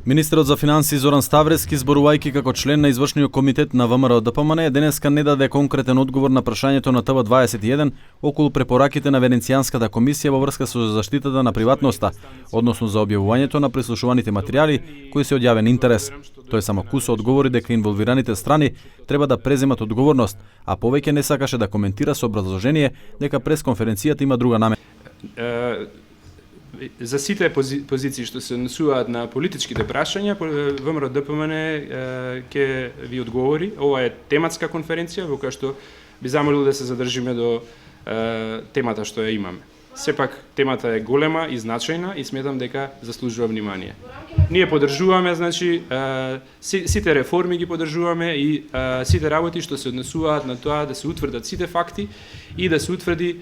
Министерот за финансии Зоран Ставрески, зборувајќи како член на извршниот комитет на ВМРО ДПМН, денеска не даде конкретен одговор на прашањето на ТВ21 околу препораките на Венецијанската комисија во врска со заштитата на приватноста, односно за објавувањето на прислушуваните материјали кои се од јавен интерес. Тој само кусо одговори дека инволвираните страни треба да преземат одговорност, а повеќе не сакаше да коментира со образложение дека пресконференцијата има друга намера. За сите позиции што се однесуваат на политичките прашања, ВМРО ДПМН ќе ви одговори. Ова е тематска конференција во која што би замолил да се задржиме до темата што ја имаме. Сепак темата е голема и значајна и сметам дека заслужува внимание. Ние поддржуваме, значи, сите реформи ги поддржуваме и сите работи што се однесуваат на тоа да се утврдат сите факти и да се утврди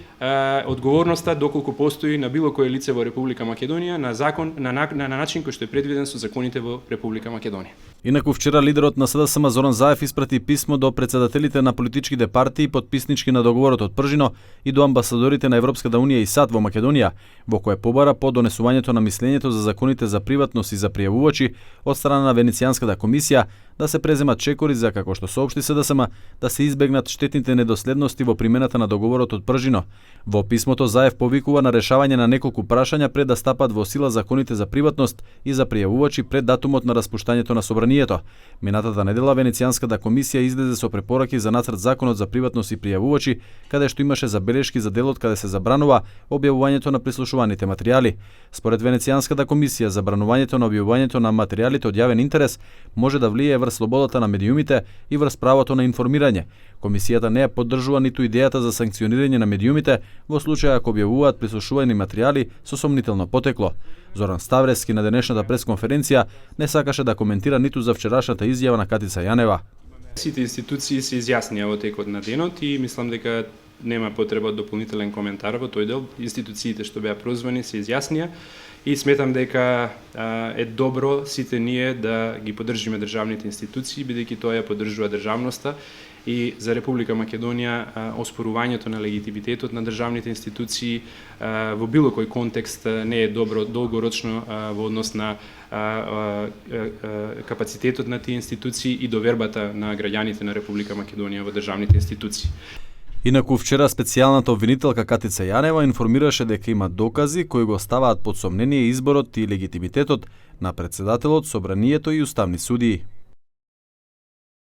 одговорноста доколку постои на било кое лице во Република Македонија на закон на начин кој што е предвиден со законите во Република Македонија. Инаку вчера лидерот на СДСМ Зоран Заев испрати писмо до претседателите на политичките партии потписнички на договорот од Пржино и до амбасадорите на Европската унија и САД во Македонија, во кое побара по донесувањето на мислењето за законите за приватност и за пријавувачи од страна на Венецијанската комисија да се преземат чекори за, како што соопшти СДСМ, да се избегнат штетните недоследности во примената на договорот од Пржино. Во писмото Заев повикува на решавање на неколку прашања пред да стапат во сила законите за приватност и за пријавувачи пред датумот на распуштањето на собранието. Минатата недела Венецијанската комисија излезе со препораки за нацрт законот за приватност и пријавувачи, каде што имаше забелешки за делот каде се забранува објавувањето на прислушуваните материјали. Според Венецијанската комисија, забранувањето на објавувањето на материјалите од јавен интерес може да влијае врз слободата на медиумите и врз правото на информирање. Комисијата не ја поддржува ниту идејата за санкционирање на медиумите во случај ако објавуваат прислушувани материјали со сомнително потекло. Зоран Ставрески на денешната пресконференција не сакаше да коментира ниту за вчерашната изјава на Катица Јанева. Сите институции се изјаснија во текот на денот и мислам дека нема потреба од дополнителен коментар во тој дел. Институциите што беа прозвани се изјаснија и сметам дека е добро сите ние да ги поддржиме државните институции, бидејќи тоа ја поддржува државноста и за Република Македонија оспорувањето на легитимитетот на државните институции во било кој контекст не е добро долгорочно во однос на капацитетот на тие институции и довербата на граѓаните на Република Македонија во државните институции. Инаку вчера специјалната обвинителка Катица Јанева информираше дека има докази кои го ставаат под сомнение изборот и легитимитетот на претседателот, собранието и уставни судии.